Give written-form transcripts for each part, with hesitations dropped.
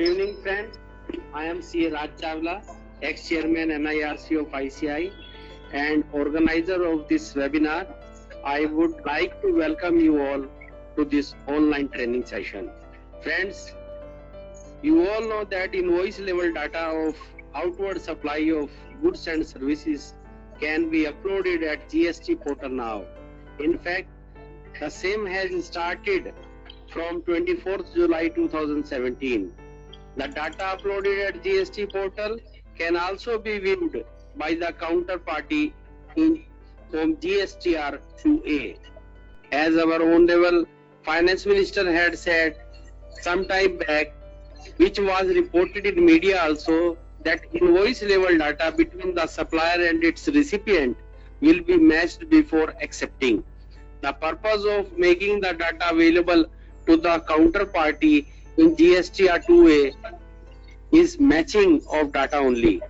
Good evening, friends. I am C. Raj Chawla, ex-chairman NIRC of ICI and organizer of this webinar. I would like to welcome you all to this online training session. Friends, you all know that invoice level data of outward supply of goods and services can be uploaded at GST portal now. In fact, the same has started from 24th July 2017. The data uploaded at GST portal can also be viewed by the counterparty from GSTR 2A. As our Honorable Finance Minister had said some time back, which was reported in media also, that invoice level data between the supplier and its recipient will be matched before accepting. The purpose of making the data available to the counterparty in GSTR 2A is matching of data only.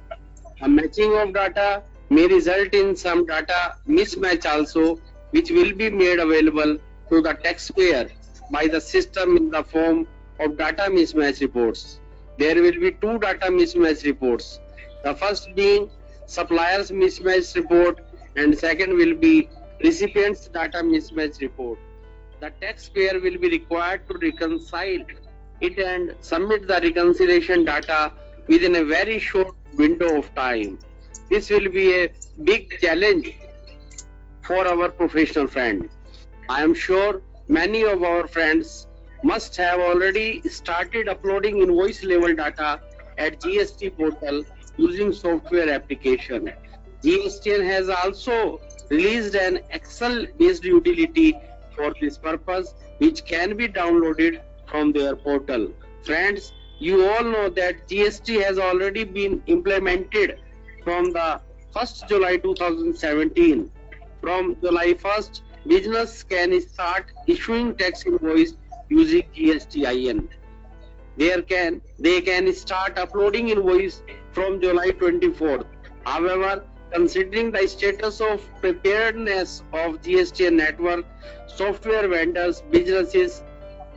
A matching of data may result in some data mismatch also, which will be made available to the taxpayer by the system in the form of data mismatch reports. There will be two data mismatch reports. The first being supplier's mismatch report and second will be recipient's data mismatch report. The taxpayer will be required to reconcile it and submit the reconciliation data within a very short window of time. This will be a big challenge for our professional friends. I am sure many of our friends must have already started uploading invoice level data at GST portal using software application. GSTN has also released an Excel based utility for this purpose, which can be downloaded from their portal. Friends, you all know that GST has already been implemented from the 1st July 2017. From July 1st, business can start issuing tax invoice using GSTIN. They can start uploading invoice from July 24th. However, considering the status of preparedness of GST network, software vendors, businesses,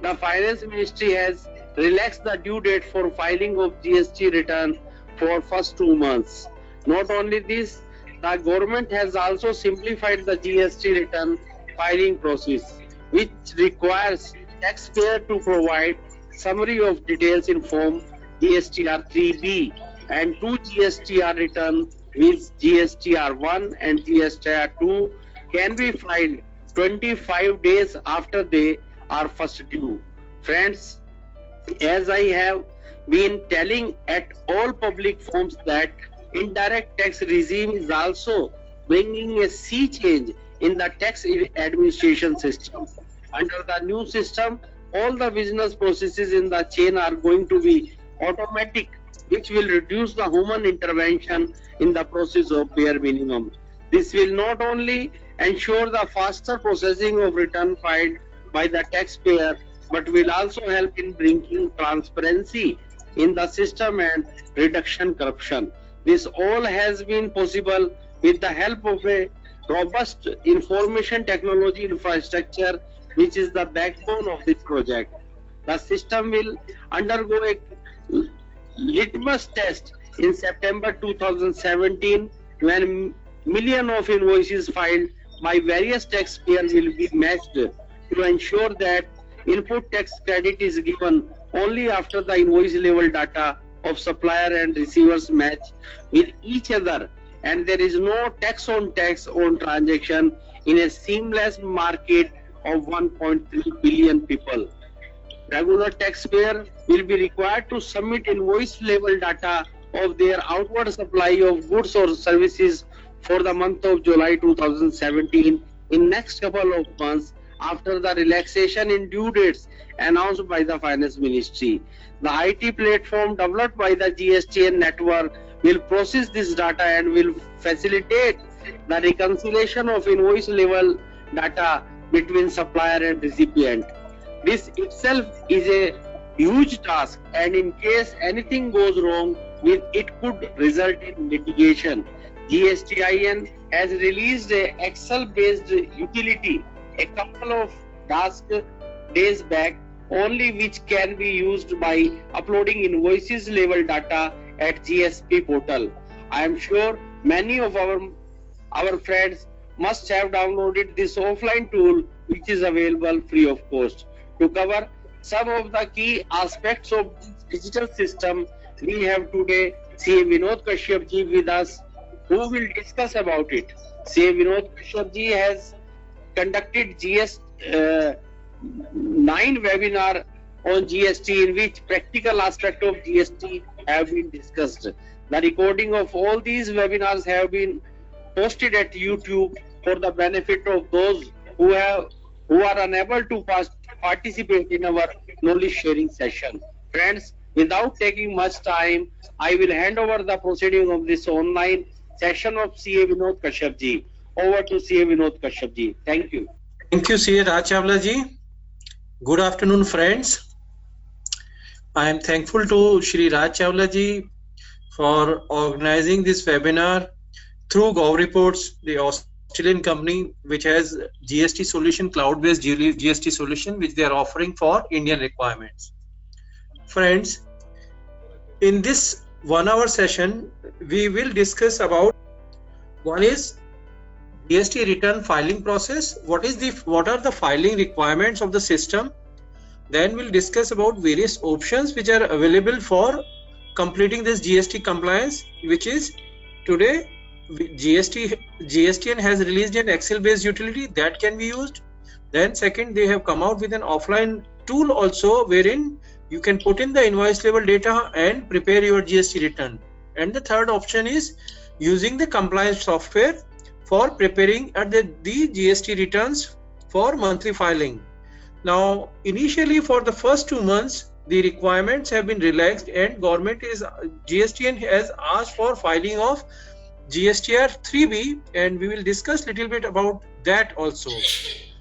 the Finance Ministry has relaxed the due date for filing of GST return for first 2 months. Not only this, the government has also simplified the GST return filing process, which requires taxpayer to provide summary of details in form GSTR 3B and 2 GSTR return with GSTR 1 and GSTR 2 can be filed 25 days after they are first due. Friends, as I have been telling at all public forums that indirect tax regime is also bringing a sea change in the tax administration system. Under the new system, all the business processes in the chain are going to be automatic, which will reduce the human intervention in the process of bare minimum. This will not only ensure the faster processing of return filed by the taxpayer, but will also help in bringing transparency in the system and reduction corruption. This all has been possible with the help of a robust information technology infrastructure, which is the backbone of this project. The system will undergo a litmus test in September 2017 when millions of invoices filed by various taxpayers will be matched to ensure that input tax credit is given only after the invoice level data of supplier and receivers match with each other, and there is no tax on transaction in a seamless market of 1.3 billion people. Regular taxpayer will be required to submit invoice level data of their outward supply of goods or services for the month of July 2017 in next couple of months after the relaxation in due dates announced by the Finance Ministry. The IT platform developed by the GSTN network will process this data and will facilitate the reconciliation of invoice level data between supplier and recipient. This itself is a huge task, and in case anything goes wrong, it could result in litigation. GSTIN has released a Excel-based utility a couple of days back, only which can be used by uploading invoices level data at GSP portal. I am sure many of our friends must have downloaded this offline tool, which is available free of cost. To cover some of the key aspects of this digital system, we have today CA Vinod Kashyap ji with us, who will discuss about it. CA Vinod Kashyap ji has conducted 9 webinar on GST, in which practical aspect of GST have been discussed. The recording of all these webinars have been posted at YouTube for the benefit of those who are unable to participate in our knowledge sharing session. Friends, without taking much time, I will hand over the proceeding of this online session of CA Vinod Kashyap ji. Over to CA Vinod Kashyap ji. Thank you. Thank you, CA Raj Chawla ji. Good afternoon, friends. I am thankful to Shri Raj Chawla ji for organizing this webinar through GovReports, the Australian company which has GST solution, cloud-based GST solution, which they are offering for Indian requirements. Friends, in this 1 hour session, we will discuss about one is GST return filing process. What are the filing requirements of the system? Then we'll discuss about various options which are available for completing this GST compliance, which is today GSTN has released an Excel based utility that can be used. Then second, they have come out with an offline tool also, wherein you can put in the invoice level data and prepare your GST return. And the third option is using the compliance software for preparing the GST returns for monthly filing. Now, initially for the first 2 months, the requirements have been relaxed, and GSTN has asked for filing of GSTR 3B, and we will discuss little bit about that also.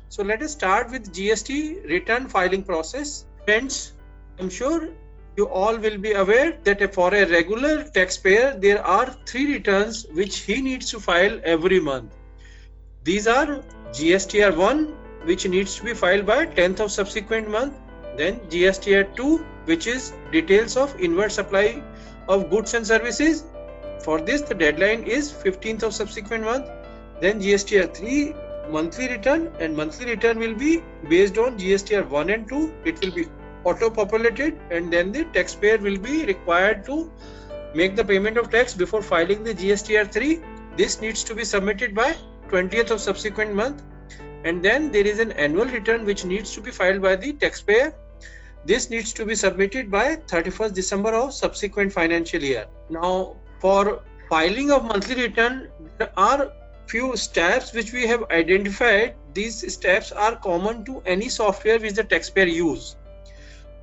So let us start with GST return filing process. Friends, I'm sure you all will be aware that for a regular taxpayer, there are 3 returns which he needs to file every month. These are GSTR 1, which needs to be filed by 10th of subsequent month. Then GSTR 2, which is details of inward supply of goods and services. For this, the deadline is 15th of subsequent month. Then GSTR 3, monthly return, and monthly return will be based on GSTR 1 and 2. It will be auto-populated, and then the taxpayer will be required to make the payment of tax before filing the GSTR 3. This needs to be submitted by 20th of subsequent month. And then there is an annual return which needs to be filed by the taxpayer. This needs to be submitted by 31st December of subsequent financial year. Now, for filing of monthly return, there are few steps which we have identified. These steps are common to any software which the taxpayer use.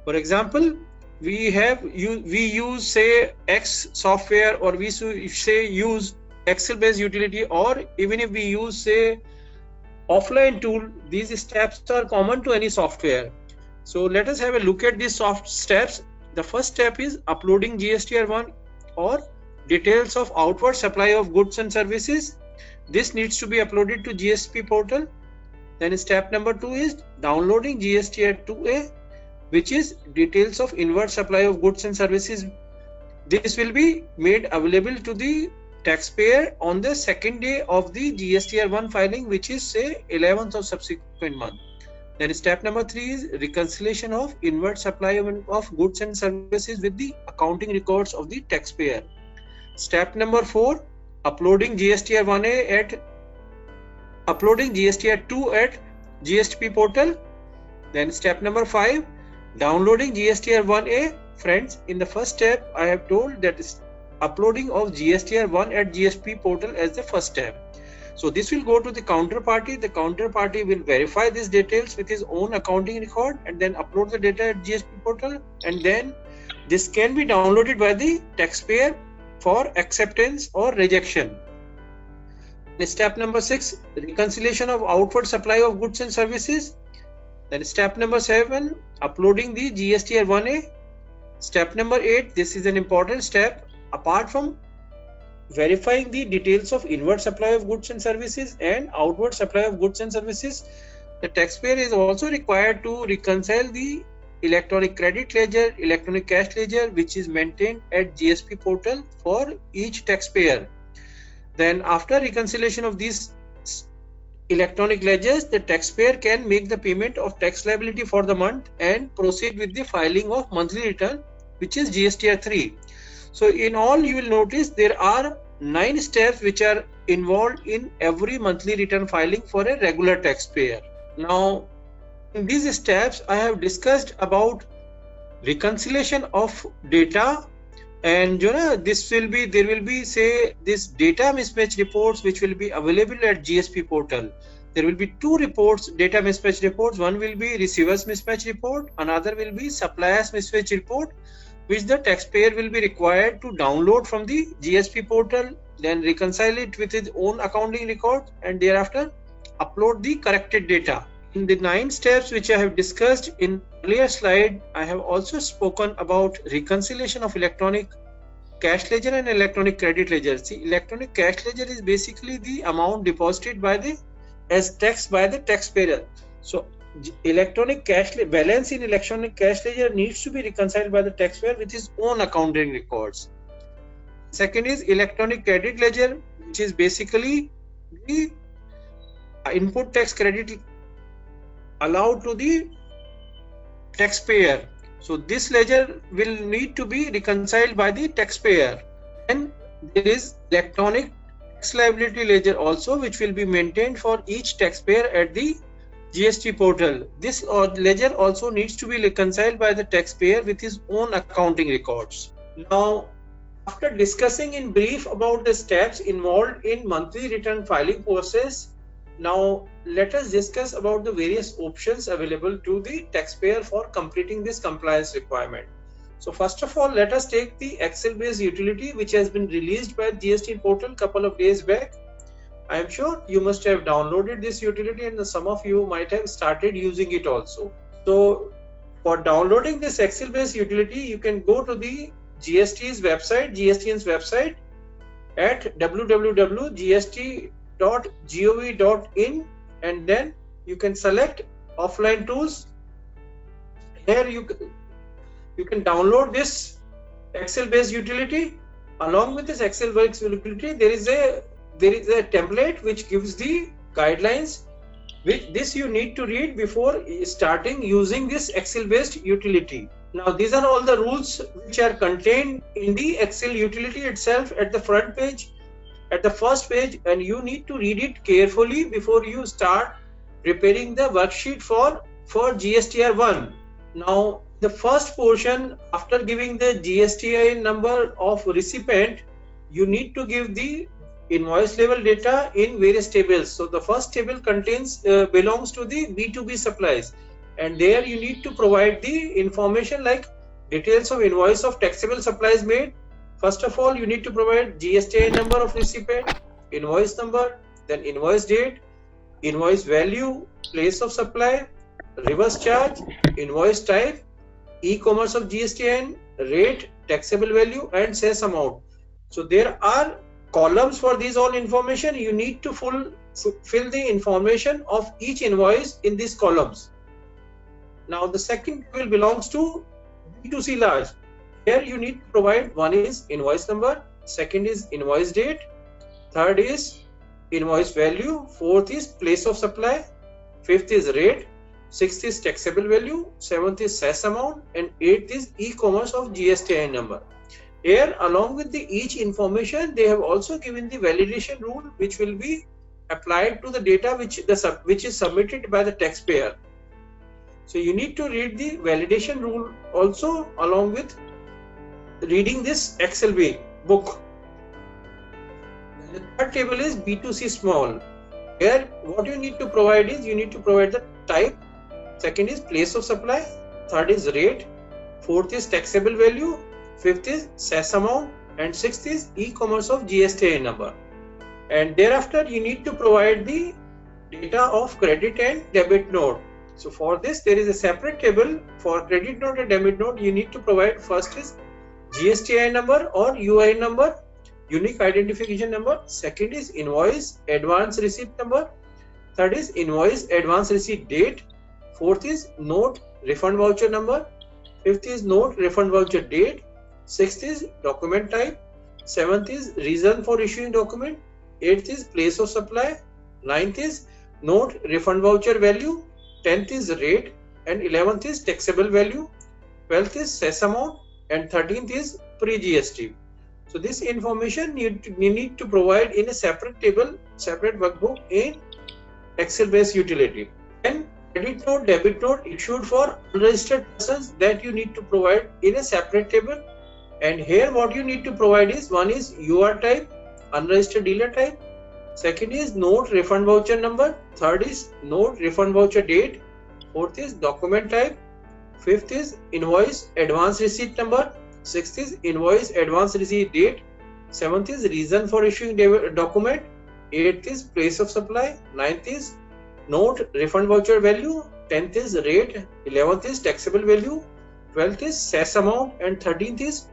For example, we use say X software, or we say use Excel based utility, or even if we use say offline tool, these steps are common to any software. So let us have a look at these steps. The first step is uploading GSTR 1 or details of outward supply of goods and services. This needs to be uploaded to GSP portal. Then step number 2 is downloading GSTR 2A, which is details of inward supply of goods and services. This will be made available to the taxpayer on the second day of the GSTR 1 filing, which is say 11th of subsequent month. Then step number 3 is reconciliation of inward supply of goods and services with the accounting records of the taxpayer. Step number 4, uploading GSTR 2 at GSP portal. Then step number 5, downloading GSTR 1A. Friends, in the first step I have told that is uploading of GSTR 1 at GSP portal as the first step. So this will go to the counterparty. The counterparty will verify these details with his own accounting record and then upload the data at GSP portal, and then this can be downloaded by the taxpayer for acceptance or rejection. Step number 6, reconciliation of outward supply of goods and services. Then step number 7, uploading the GSTR 1A. Step number 8, this is an important step. Apart from verifying the details of inward supply of goods and services and outward supply of goods and services, the taxpayer is also required to reconcile the electronic credit ledger, electronic cash ledger, which is maintained at GSP portal for each taxpayer. Then after reconciliation of these electronic ledgers, the taxpayer can make the payment of tax liability for the month and proceed with the filing of monthly return, which is GSTR 3. So in all, you will notice there are 9 steps which are involved in every monthly return filing for a regular taxpayer. Now, in these steps, I have discussed about reconciliation of data, and there will be say this data mismatch reports which will be available at GSP portal. There will be 2 reports, data mismatch reports. One will be receivers mismatch report, another will be suppliers mismatch report, which the taxpayer will be required to download from the GSP portal, then reconcile it with his own accounting record, and thereafter upload the corrected data. In the 9 steps which I have discussed in earlier slide, I have also spoken about reconciliation of electronic cash ledger and electronic credit ledger. See, electronic cash ledger is basically the amount deposited as tax by the taxpayer. So electronic cash balance in electronic cash ledger needs to be reconciled by the taxpayer with his own accounting records. Second is electronic credit ledger, which is basically the input tax credit allowed to the taxpayer. So this ledger will need to be reconciled by the taxpayer. And there is electronic tax liability ledger also, which will be maintained for each taxpayer at the GST portal. This ledger also needs to be reconciled by the taxpayer with his own accounting records. Now, after discussing in brief about the steps involved in monthly return filing process, now let us discuss about the various options available to the taxpayer for completing this compliance requirement. So first of all, let us take the Excel based utility which has been released by GST portal couple of days back. I am sure you must have downloaded this utility and some of you might have started using it also. So for downloading this Excel based utility, you can go to the GST's website, GSTN's website at www.gst.gov.in, and then you can select offline tools. Here you can download this Excel based utility. Along with this Excel based utility, there is a template which gives the guidelines, which this you need to read before starting using this Excel based utility. Now these are all the rules which are contained in the Excel utility itself at the front page, at the first page, and you need to read it carefully before you start preparing the worksheet for GSTR 1. Now the first portion, after giving the GSTI number of recipient, you need to give the invoice level data in various tables. So the first table belongs to the B2B supplies, and there you need to provide the information like details of invoice of taxable supplies made. First of all, you need to provide GSTI number of recipient, invoice number, then invoice date, invoice value, place of supply, reverse charge, invoice type, e-commerce of GSTN, rate, taxable value, and cess amount. So there are columns for these all information. You need to fill the information of each invoice in these columns. Now the second table belongs to B2C large. Here you need to provide, one is invoice number, second is invoice date, third is invoice value, fourth is place of supply, fifth is rate, sixth is taxable value, seventh is cess amount, and eighth is e-commerce of GSTI number. Here, along with each information, they have also given the validation rule which will be applied to the data which is submitted by the taxpayer. So you need to read the validation rule also along with reading this Excel book. The third table is B2C small. Here what you need to provide is, you need to provide the type, second is place of supply, third is rate, fourth is taxable value, fifth is cess amount, and sixth is e-commerce of GSTI number. And thereafter you need to provide the data of credit and debit note. So for this there is a separate table for credit note and debit note. You need to provide, first is GSTI number or UI number, unique identification number, second is invoice advance receipt number, third is invoice advance receipt date, fourth is note refund voucher number. 5th is note refund voucher date. 6th is document type. 7th is reason for issuing document. 8th is place of supply. 9th is note refund voucher value. 10th is rate, and 11th is taxable value. 12th is cess amount, and 13th is pre-GST. So this information you need to provide in a separate table, separate workbook in Excel-based utility. And credit note, debit note issued for unregistered persons, that you need to provide in a separate table. And here what you need to provide is, one is UR type, unregistered dealer type. Second is note refund voucher number. Third is note refund voucher date. Fourth is document type. Fifth is invoice advance receipt number. 6th is invoice advance receipt date. 7th is reason for issuing document. 8th is place of supply. 9th is note refund voucher value. 10th is rate. 11th is taxable value. 12th is cess amount, and 13th is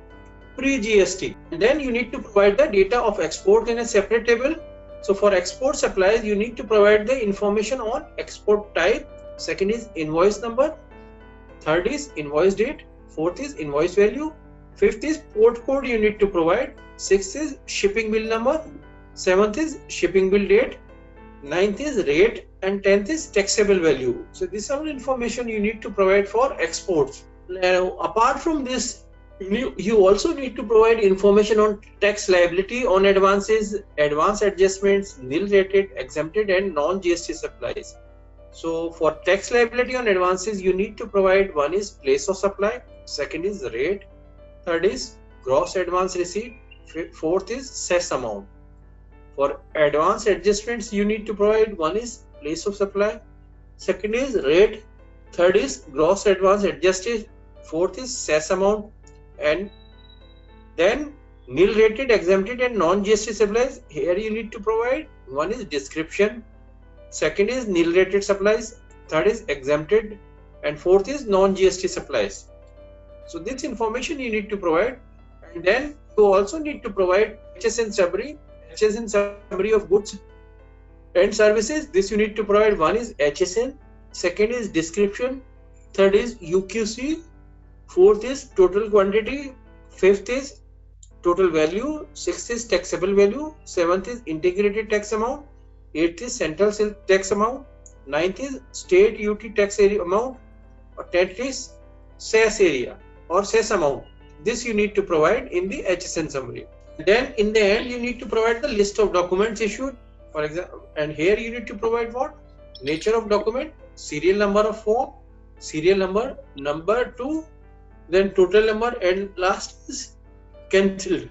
pre-GST. And then you need to provide the data of export in a separate table. So for export supplies, you need to provide the information on export type. Second is invoice number. Third is invoice date. Fourth is invoice value. Fifth is port code you need to provide. Sixth is shipping bill number. Seventh is shipping bill date. Ninth is rate, and 10th is taxable value. So this is all information you need to provide for exports. Now, apart from this, you also need to provide information on tax liability on advances, advance adjustments, nil rated, exempted, and non-GST supplies. So for tax liability on advances, you need to provide, one is place of supply, second is rate, third is gross advance receipt, fourth is cess amount. For advance adjustments, you need to provide, one is place of supply, second is rate, third is gross advance adjusted, fourth is cess amount, and then nil rated, exempted, and non-GST supplies. Here you need to provide, one is description, second is nil rated supplies, third is exempted, and fourth is non-GST supplies. So this information you need to provide. And then you also need to provide HSN summary, HSN summary of goods and services. This you need to provide, one is HSN, second is description, third is UQC, fourth is total quantity, fifth is total value, sixth is taxable value, seventh is integrated tax amount, eighth is central tax amount, ninth is state UT tax area amount, or 10th is cess area or cess amount. This you need to provide in the HSN summary. Then in the end, you need to provide the list of documents issued, for example, and here you need to provide what? Nature of document, serial number of form, serial number, number 2, then total number, and last is cancelled.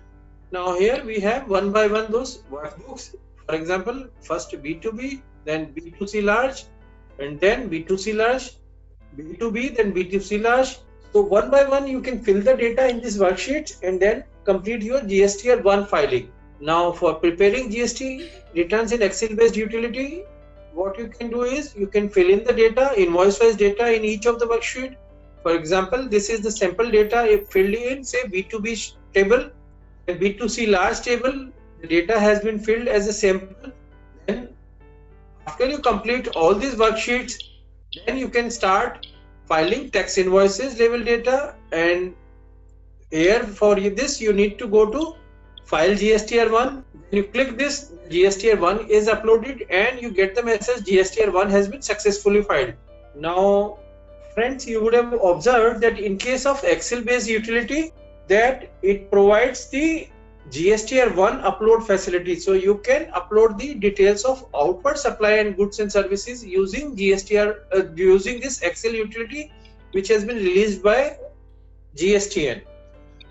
Now here we have one by one those workbooks. For example, first B2B, then B2C large, and then B2C large, B2B, then B2C large. So one by one you can fill the data in this worksheet and then complete your GSTR 1 filing. Now for preparing GST returns in Excel-based utility, what you can do is you can fill in the data, invoice-wise data in each of the worksheet. For example, this is the sample data filled in, say B2B table and B2C large table. The data has been filled as a sample. Then after you complete all these worksheets, then you can start filing tax invoices level data. And here for this you need to go to file GSTR 1. When you click this, GSTR 1 is uploaded and you get the message GSTR 1 has been successfully filed. Now friends, you would have observed that in case of Excel based utility, that it provides the GSTR 1 upload facility. So you can upload the details of outward supply and goods and services using GSTR, using this Excel utility which has been released by GSTN.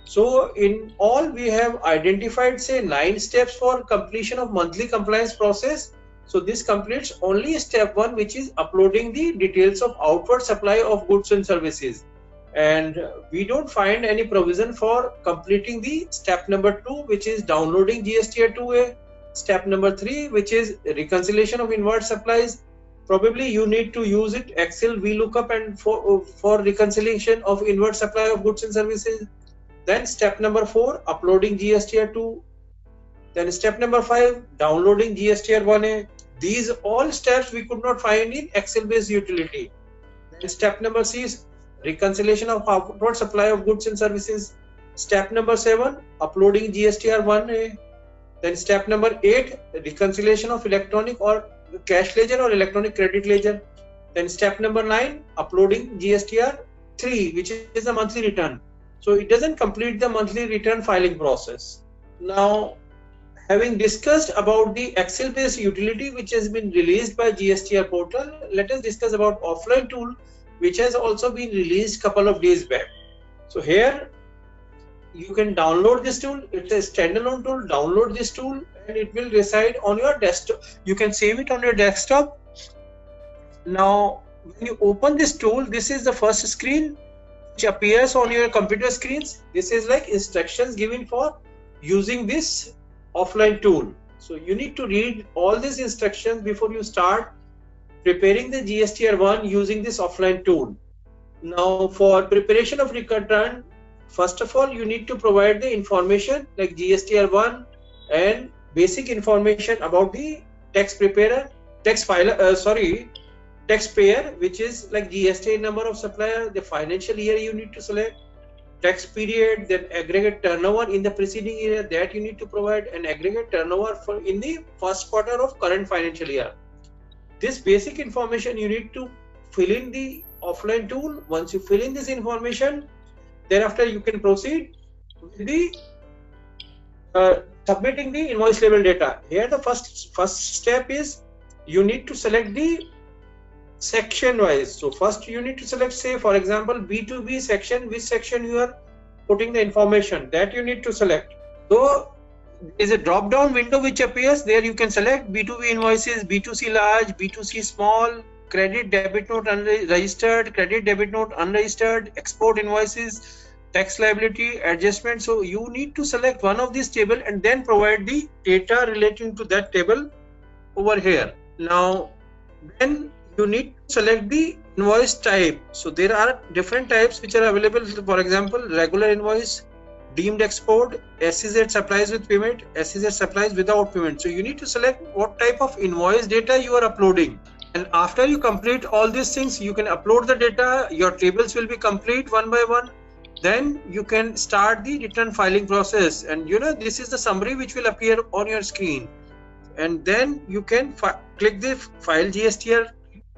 So in all, we have identified say 9 steps for completion of monthly compliance process. So this completes only step 1, which is uploading the details of outward supply of goods and services. And we don't find any provision for completing the step number 2, which is downloading GSTR 2A, step number 3, which is reconciliation of inward supplies. Probably you need to use it Excel VLOOKUP and for reconciliation of inward supply of goods and services. Then step number 4, uploading GSTR 2. Then step number 5, downloading GSTR 1A. These all steps we could not find in Excel based utility. Then step number 6 reconciliation of outward supply of goods and services. Step number 7, uploading GSTR 1A. Then step number 8, reconciliation of electronic or cash ledger or electronic credit ledger. Then step number 9, uploading GSTR 3, which is a monthly return. So it doesn't complete the monthly return filing process. Now, having discussed about the Excel based utility which has been released by GSTR portal, let us discuss about offline tool which has also been released couple of days back. So here you can download this tool. It's a standalone tool. Download this tool and it will reside on your desktop. You can save it on your desktop. Now when you open this tool, this is the first screen which appears on your computer screens. This is like instructions given for using this offline tool. So you need to read all these instructions before you start preparing the GSTR1 using this offline tool. Now for preparation of return, first of all you need to provide the information like GSTR1 and basic information about the tax preparer, taxpayer, which is like GST number of supplier, the financial year you need to select, tax period, then aggregate turnover in the preceding year that you need to provide, an aggregate turnover for in the first quarter of current financial year. This basic information you need to fill in the offline tool. Once you fill in this information, thereafter you can proceed with the submitting the invoice level data. Here the first step is you need to select the section wise. So first you need to select, say for example B2B section, which section you are putting the information, that you need to select. So there is a drop down window which appears. There you can select B2B invoices, B2C large, B2C small, credit debit note unregistered, credit debit note unregistered, export invoices, tax liability adjustment. So you need to select one of these table and then provide the data relating to that table over here. Now then you need to select the invoice type. So there are different types which are available. For example, regular invoice, deemed export, SEZ supplies with payment, SEZ supplies without payment. So you need to select what type of invoice data you are uploading. And after you complete all these things, you can upload the data. Your tables will be complete one by one. Then you can start the return filing process. And you know, this is the summary which will appear on your screen. And then you can click the file GSTR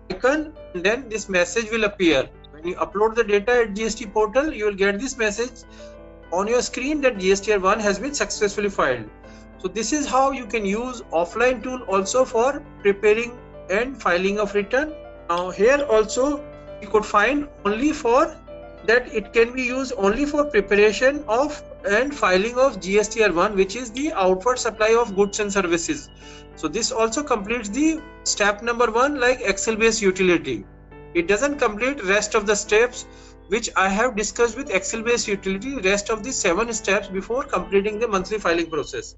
icon, and then this message will appear. When you upload the data at GST portal, you will get this message on your screen that GSTR1 has been successfully filed. So this is how you can use offline tool also for preparing and filing of return. Now here also you could find only for that it can be used only for preparation of and filing of GSTR1, which is the outward supply of goods and services. So this also completes the step number 1 like Excel based utility. It doesn't complete rest of the steps which I have discussed with Excel based utility, rest of the 7 steps before completing the monthly filing process.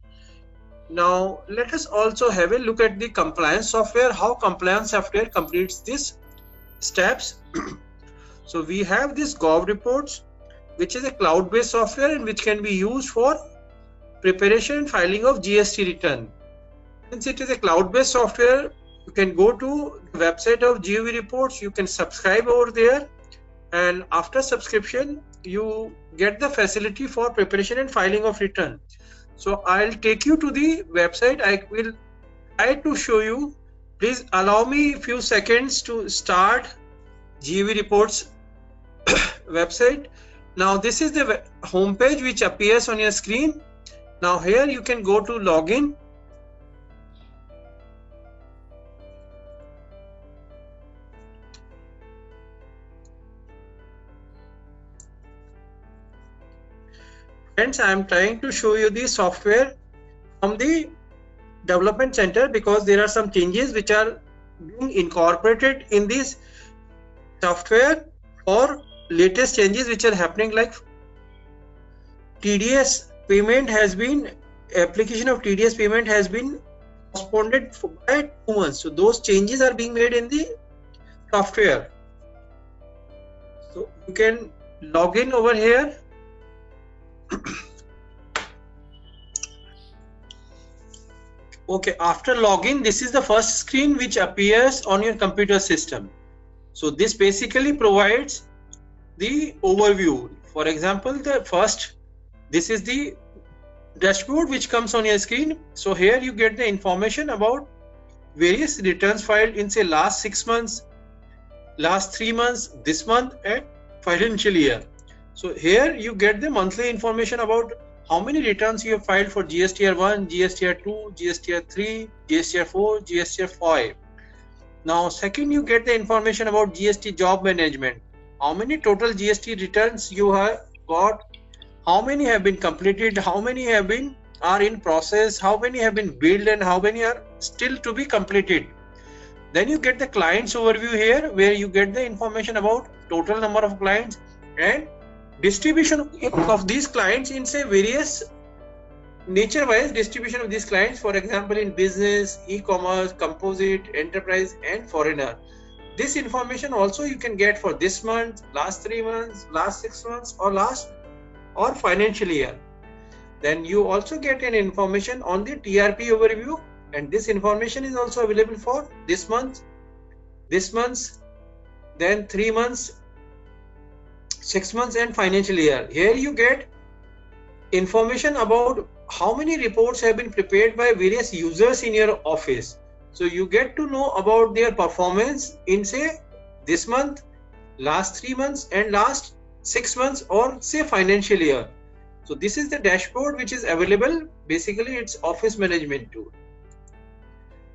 Now let us also have a look at the compliance software, how compliance software completes these steps. So we have this Gov Reports, which is a cloud-based software and which can be used for preparation and filing of GST return. Since it is a cloud-based software, you can go to the website of GOV Reports, you can subscribe over there, and after subscription you get the facility for preparation and filing of return. So I'll take you to the website. I will try to show you. Please allow me a few seconds to start GOV Reports website. Now this is the home page which appears on your screen. Now here you can go to login. Friends, I am trying to show you the software from the development center because there are some changes which are being incorporated in this software for latest changes which are happening, like TDS payment has been, application of TDS payment has been postponed by 2 months. So those changes are being made in the software. So you can log in over here. Okay, after login, this is the first screen which appears on your computer system. So this basically provides the overview. For example, this is the dashboard which comes on your screen. So here you get the information about various returns filed in say last 6 months, last 3 months, this month and financial year. So here you get the monthly information about how many returns you have filed for GSTR 1, GSTR 2, GSTR 3, GSTR 4, GSTR 5. Now second, you get the information about GST job management. How many total GST returns you have got, how many have been completed, how many are in process, how many have been billed and how many are still to be completed. Then you get the clients overview here, where you get the information about total number of clients and distribution of these clients in say various nature wise distribution of these clients. For example, in business, e-commerce, composite, enterprise and foreigner. This information also you can get for this month, last 3 months, last 6 months or financial year. Then you also get an information on the TRP overview, and this information is also available for this month, then 3 months, 6 months and financial year. Here you get information about how many reports have been prepared by various users in your office. So you get to know about their performance in say this month, last 3 months and last 6 months or say financial year. So this is the dashboard which is available. Basically it's office management tool.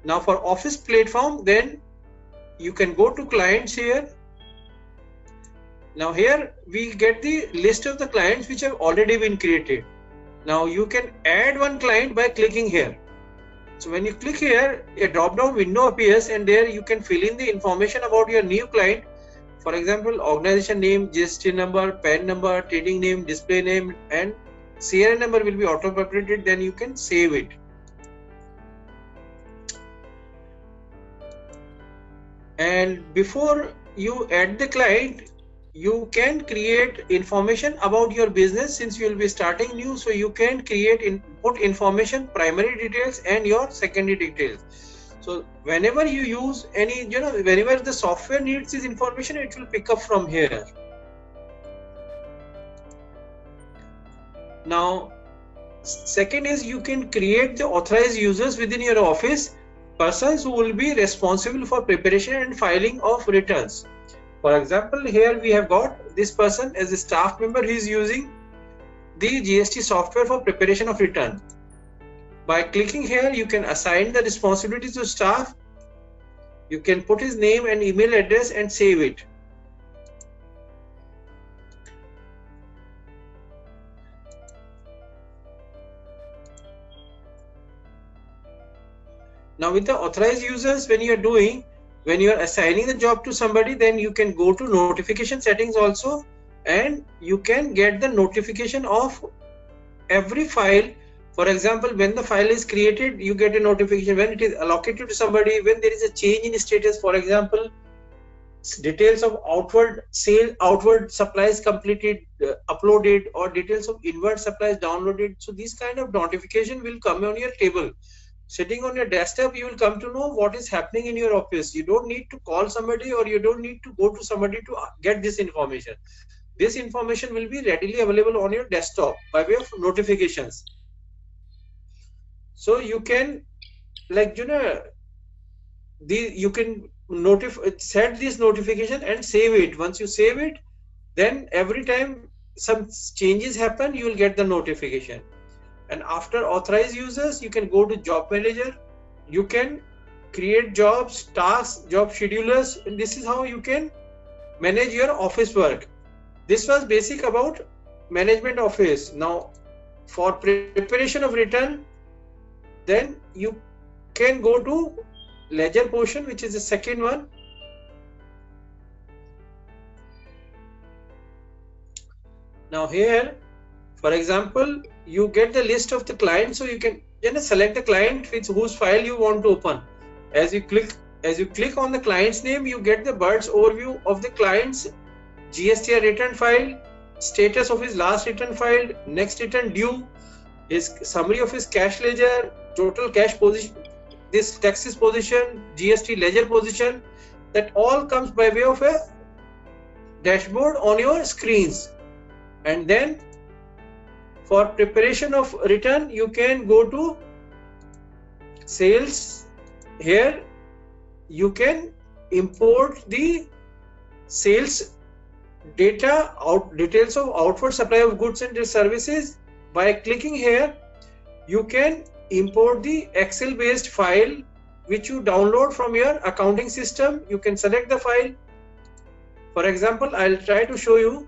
Now for office platform, then you can go to clients here. Now here we get the list of the clients which have already been created. Now you can add one client by clicking here. So when you click here, a drop down window appears and there you can fill in the information about your new client. For example, organization name, GST number, PAN number, trading name, display name and CRN number will be auto populated. Then you can save it. And before you add the client, you can create information about your business. Since you will be starting new, so you can put information, primary details and your secondary details. So whenever you use any, whenever the software needs this information, it will pick up from here. Now second is you can create the authorized users within your office, persons who will be responsible for preparation and filing of returns. For example, here we have got this person as a staff member. He is using the GST software for preparation of return. By clicking here, you can assign the responsibilities to staff. You can put his name and email address and save it. Now with the authorized users, when you are assigning the job to somebody, then you can go to notification settings also, and you can get the notification of every file. For example, when the file is created, you get a notification. When it is allocated to somebody, when there is a change in status, for example, details of outward supplies completed, uploaded, or details of inward supplies downloaded. So these kind of notification will come on your table. Sitting on your desktop, you will come to know what is happening in your office. You don't need to call somebody or you don't need to go to somebody to get this information. This information will be readily available on your desktop by way of notifications. So you can, you can set this notification and save it. Once you save it, then every time some changes happen, you will get the notification. And after authorized users, you can go to job manager. You can create jobs, tasks, job schedulers, and this is how you can manage your office work. This was basic about management office. Now for preparation of return, then you can go to ledger portion, which is the second one. Now here, for example, you get the list of the client, so you can select the client with whose file you want to open. As you click on the client's name, you get the bird's overview of the client's GSTR return file, status of his last return filed, next return due, his summary of his cash ledger, total cash position, this taxes position, GST ledger position. That all comes by way of dashboard on your screens. And then for preparation of return, you can go to sales. Here you can import the sales data, details of outward supply of goods and services. By clicking here, you can import the Excel based file which you download from your accounting system. You can select the file. For example, I'll try to show you.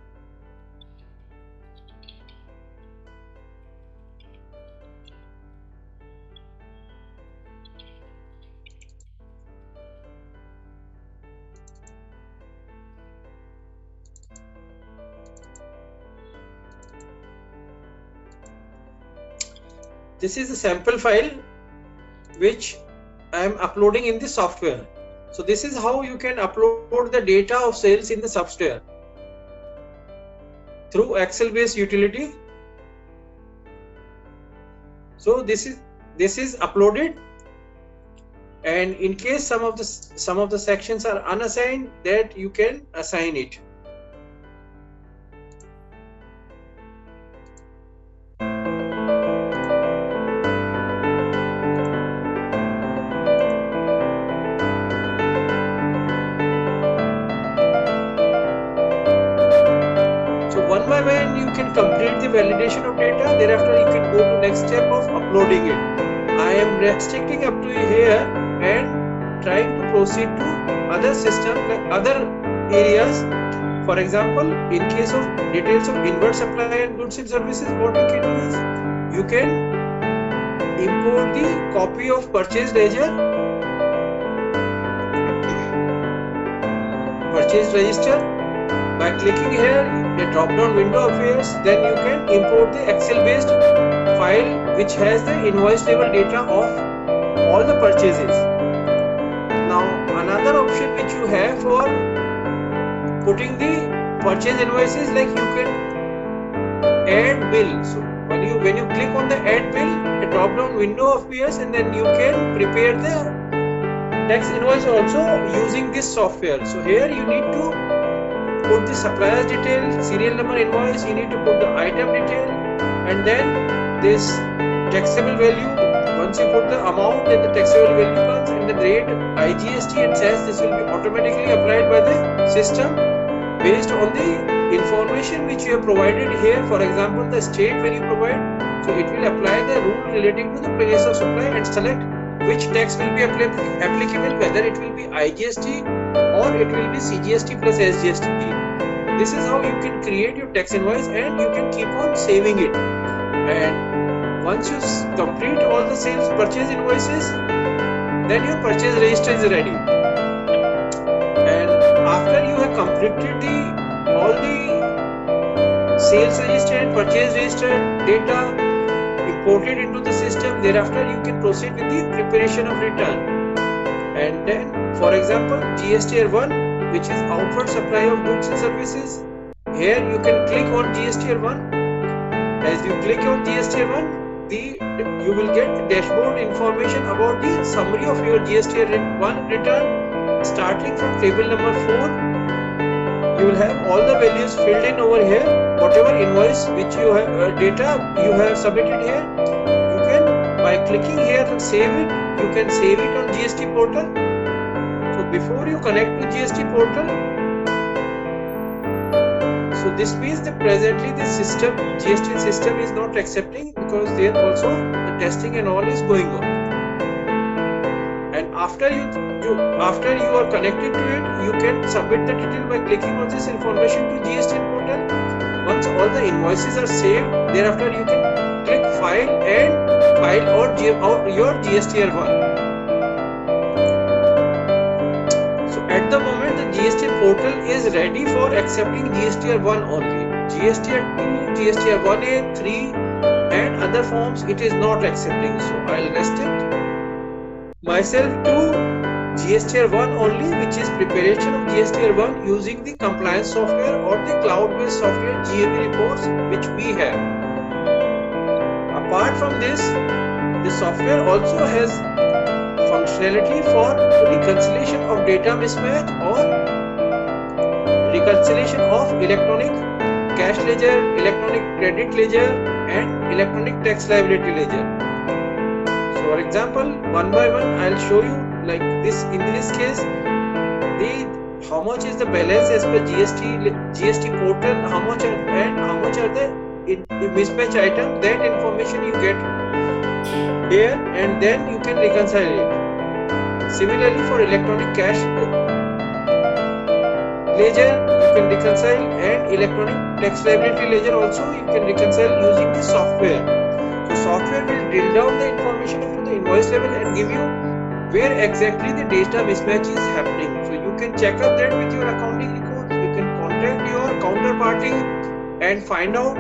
This is a sample file which I am uploading in the software. So this is how you can upload the data of sales in the software through Excel based utility. So this is uploaded, and in case some of the sections are unassigned, that you can assign it. One by one you can complete the validation of data. Thereafter you can go to next step of uploading it. I am restricting up to here and trying to proceed to other system, like other areas. For example, in case of details of inward supply and goods and services, what you can do is you can import the copy of purchase ledger, purchase register. By clicking here, a drop-down window appears. Then you can import the Excel-based file which has the invoice level data of all the purchases. Now, another option which you have for putting the purchase invoices, like you can add bill. So when you click on the add bill, a drop-down window appears, and then you can prepare the tax invoice also using this software. So here you need to put the supplier's detail, serial number invoice, you need to put the item detail, and then this taxable value. Once you put the amount, then the taxable value comes, and the rate, IGST and cess, this will be automatically applied by the system based on the information which you have provided here. For example, the state when you provide, so it will apply the rule relating to the place of supply and select which tax will be applicable, whether it will be IGST or it will be CGST plus SGST. This is how you can create your tax invoice, and you can keep on saving it. And once you complete all the sales purchase invoices, then your purchase register is ready. And after you have completed all the sales register and purchase register data imported into the system, thereafter you can proceed with the preparation of return. And then, for example, GSTR 1, which is outward supply of goods and services. Here you can click on GSTR 1. As you click on GSTR 1, you will get the dashboard information about the summary of your GSTR 1 return. Starting from table number 4, you will have all the values filled in over here. Whatever invoice which you have data you have submitted here, you can, by clicking here and save it, you can save it on GST portal. So before you connect to GST portal, so this means that presently the system, GST system is not accepting, because there also the testing and all is going on. And after you are connected to it, you can submit the detail by clicking on this information to GST portal. Once all the invoices are saved, thereafter you can click file and file or your GSTR 1. At the moment, the GST portal is ready for accepting GSTR 1 only. GSTR 2, GSTR 1A, 3 and other forms it is not accepting. So I'll restrict myself to GSTR 1 only, which is preparation of GSTR 1 using the compliance software or the cloud-based software GAB reports which we have. Apart from this, the software also has functionality for reconciliation of data mismatch or reconciliation of electronic cash ledger, electronic credit ledger, and electronic tax liability ledger. So for example, one by one I'll show you like this. In this case, how much is the balance as per GST portal, how much are the mismatch item, that information you get here, and then you can reconcile it. Similarly, for electronic cash ledger you can reconcile, and electronic tax liability ledger also you can reconcile using the software. So software will drill down the information into the invoice level and give you where exactly the data mismatch is happening. So you can check up that with your accounting records. You can contact your counterparty and find out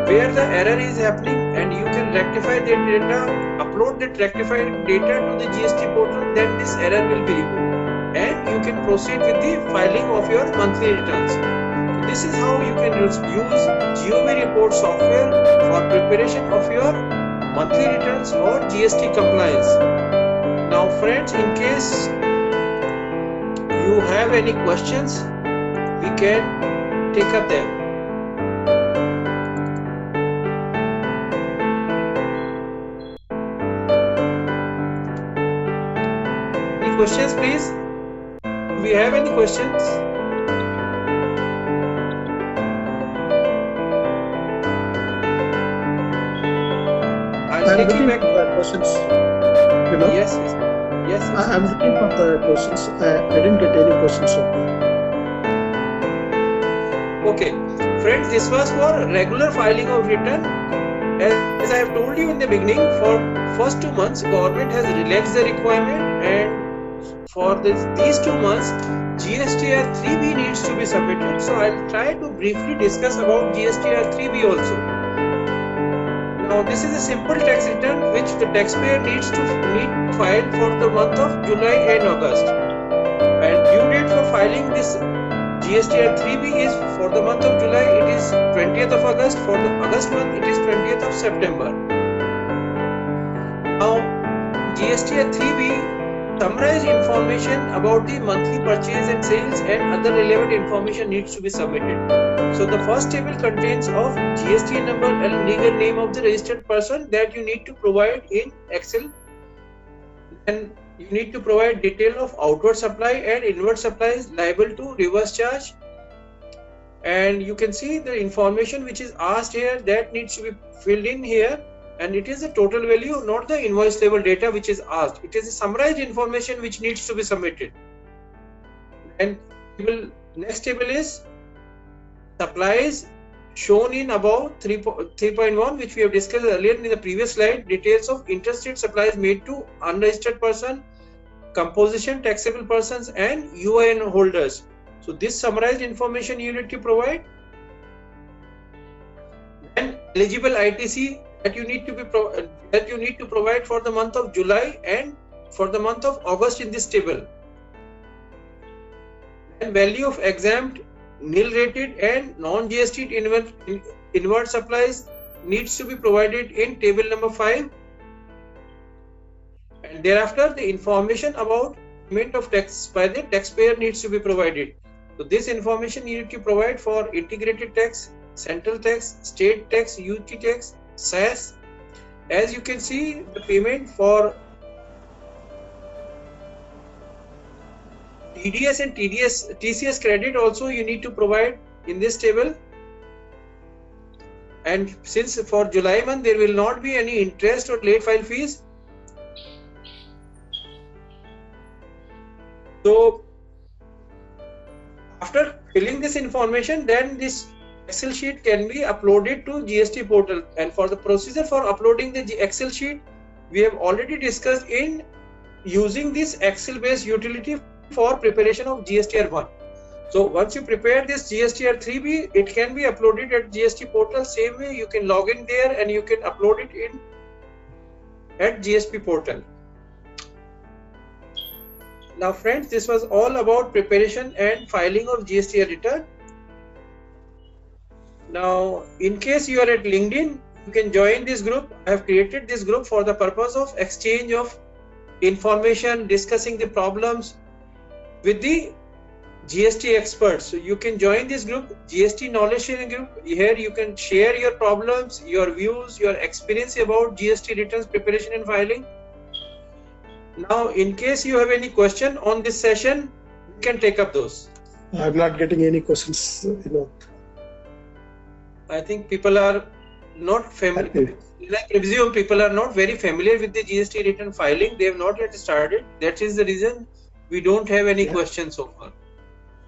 where the error is happening, and you can rectify that data, upload that rectified data to the GST portal. Then this error will be removed, and you can proceed with the filing of your monthly returns. So this is how you can use GOV report software for preparation of your monthly returns or GST compliance. Now friends, in case you have any questions, we can take up them. Any questions, please? Do we have any questions? I'll take you back to the questions. Yes. I'm looking for the questions. I didn't get any questions so far. Okay, friends, this was for regular filing of return. As I have told you in the beginning, for first 2 months, government has relaxed the requirement, and for these 2 months, GSTR 3B needs to be submitted. So I'll try to briefly discuss about GSTR 3B also. Now this is a simple tax return which the taxpayer needs to file for the month of July and August. And due date for filing this GSTR 3B is for the month of July, it is 20th of August. For the August month, it is 20th of September. Now GSTR 3B summarized information about the monthly purchase and sales and other relevant information needs to be submitted. So the first table contains of GST number and legal name of the registered person that you need to provide in Excel. Then you need to provide detail of outward supply and inward supplies liable to reverse charge. And you can see the information which is asked here that needs to be filled in here, and it is the total value, not the invoice level data which is asked. It is a summarized information which needs to be submitted. And next table is supplies shown in above 3.1, which we have discussed earlier in the previous slide. Details of interstate supplies made to unregistered person, composition taxable persons, and UIN holders. So this summarized information you need to provide. Then eligible ITC that you need to provide for the month of July and for the month of August in this table. And value of exempt, nil rated, and non-GST inward supplies needs to be provided in table number 5. And thereafter the information about payment of tax by the taxpayer needs to be provided. So this information you need to provide for integrated tax, central tax, state tax, UT tax, SAS. As you can see, the payment for TDS and TCS credit also you need to provide in this table. And since for July month there will not be any interest or late file fees, so after filling this information, then this Excel sheet can be uploaded to GST portal. And for the procedure for uploading the Excel sheet, we have already discussed in using this Excel based utility for preparation of GSTR 1. So once you prepare this GSTR 3B, it can be uploaded at GST portal. Same way you can log in there and you can upload it in at GST portal. Now friends, this was all about preparation and filing of GSTR return. Now in case you are at LinkedIn, you can join this group. I have created this group for the purpose of exchange of information, discussing the problems with the GST experts. So you can join this group, GST knowledge sharing group. Here you can share your problems, your views, your experience about GST returns preparation and filing. Now, in case you have any question on this session, you can take up those. I'm not getting any questions, I think people are not familiar. I presume people are not very familiar with the GST return filing. They have not yet started. That is the reason we don't have any questions so far.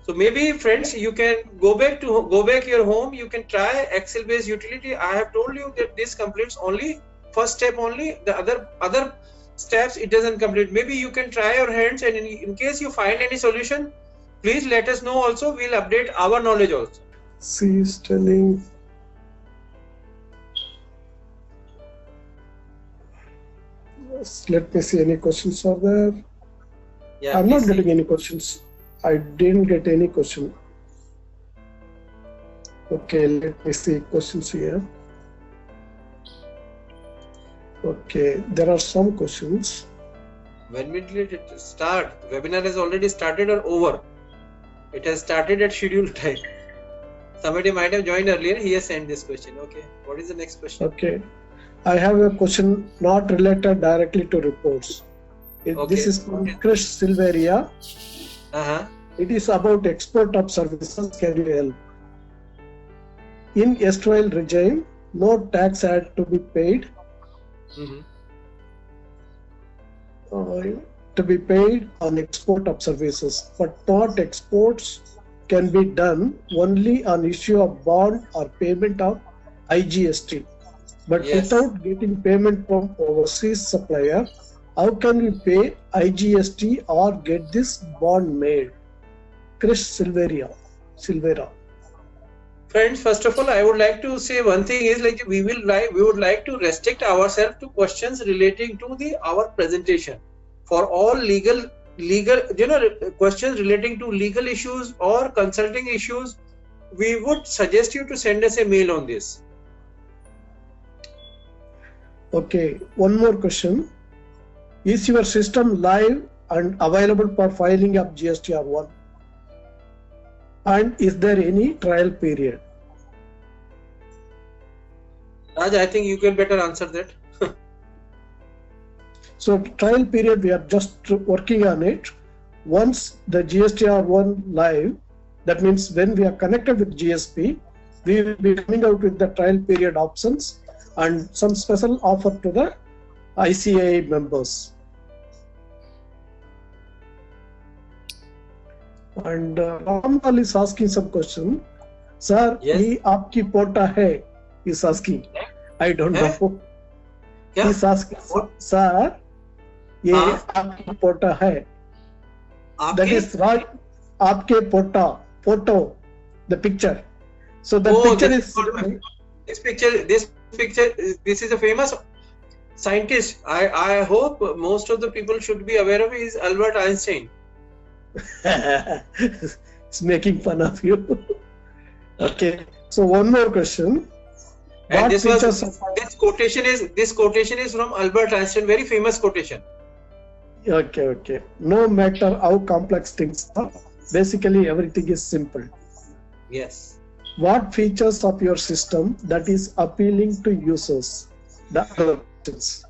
So maybe friends, you can go back your home. You can try Excel based utility. I have told you that this completes only first step only. The other steps it doesn't complete. Maybe you can try your hands, and in case you find any solution, please let us know also. We'll update our knowledge also. C is telling. Let me see, any questions are there? Yeah, I'm not getting any questions. I didn't get any question. Okay, let me see questions here. Okay, there are some questions. When did it start? Webinar has already started or over? It has started at scheduled time. Somebody might have joined earlier. He has sent this question. Okay, what is the next question? Okay, I have a question not related directly to reports. This is from Chris Silveria. It is about export of services. Can you help? In erstwhile regime, no tax had to be paid. To be paid on export of services, but not exports can be done only on issue of bond or payment of IGST. But without getting payment from overseas supplier, how can we pay IGST or get this bond made? Chris Silvera. Friends, first of all, I would like to say one thing is like we would like to restrict ourselves to questions relating to our presentation. For all legal questions relating to legal issues or consulting issues, we would suggest you to send us a mail on this. Okay, one more question. Is your system live and available for filing of GSTR1? And is there any trial period? Raj, I think you can better answer that. So trial period, we are just working on it. Once the GSTR1 live, that means when we are connected with GSP, we will be coming out with the trial period options and some special offer to the ICAI members. And Ramlal is asking some question. Sir, ye aapki porta hai? He's asking. I don't know. He's asking, sir, ye aapki porta hai? That is right. Aapke porta, photo, the picture. So the picture is. This is a famous scientist. I hope most of the people should be aware of. Is Albert Einstein. It's making fun of you. Okay, so one more question. And this quotation is from Albert Einstein, very famous quotation. Okay. No matter how complex things are, basically everything is simple. Yes. What features of your system that is appealing to users? The other questions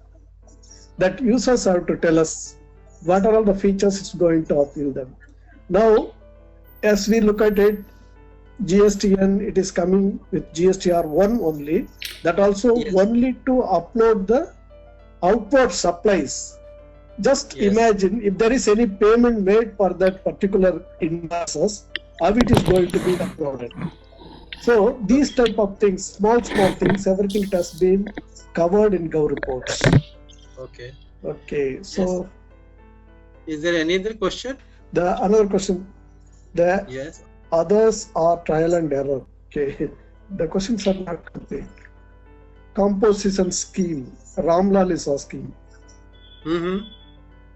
that users have to tell us. What are all the features it's going to appeal them? Now, as we look at it, GSTN, it is coming with GSTR1 only. That also only to upload the outward supplies. Just imagine if there is any payment made for that particular invoices, how it is going to be uploaded. So these type of things, small things, everything has been covered in Gov reports. Okay. So. Is there any other question? Another question. Others are trial and error. Okay. The questions are not complete. Composition scheme. Ramlal is asking.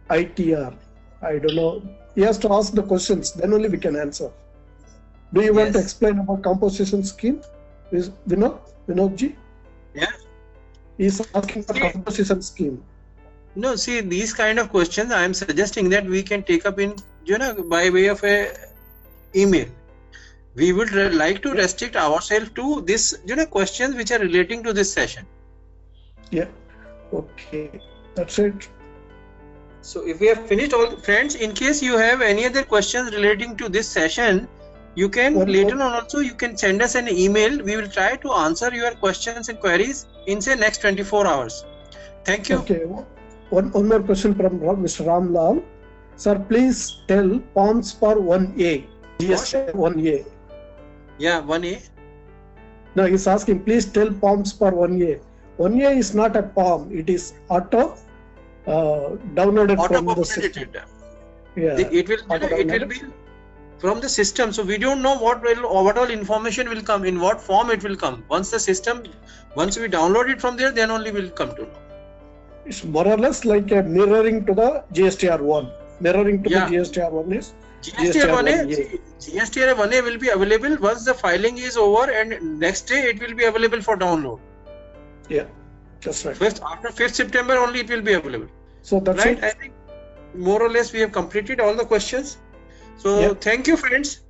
ITR. I don't know. He has to ask the questions. Then only we can answer. Do you want to explain about composition scheme? Is Vinodji? Yeah. He's asking for composition scheme. No, see, these kind of questions I am suggesting that we can take up in, by way of a email. We would like to restrict ourselves to this, questions which are relating to this session. Yeah. Okay. That's it. So if we have finished all, friends, in case you have any other questions relating to this session, you can later on also you can send us an email. We will try to answer your questions and queries in say next 24 hours. Thank you. Okay. One more question from Mr. Ramlal. Sir, please tell POMs for 1A. GST 1A. Yeah, 1A. No, he's asking, please tell POMs for 1A. 1A is not a POM. It is auto downloaded from the system. Yeah. It will be from the system. So we don't know what all information will come, in what form it will come. Once we download it from there, then only will come to know. It's more or less like a mirroring to the GSTR1. Mirroring to the GSTR1 is GSTR 1A will be available once the filing is over, and next day it will be available for download. Yeah, that's right. After 5th September only it will be available. So that's right. it. I think more or less we have completed all the questions. So thank you, friends.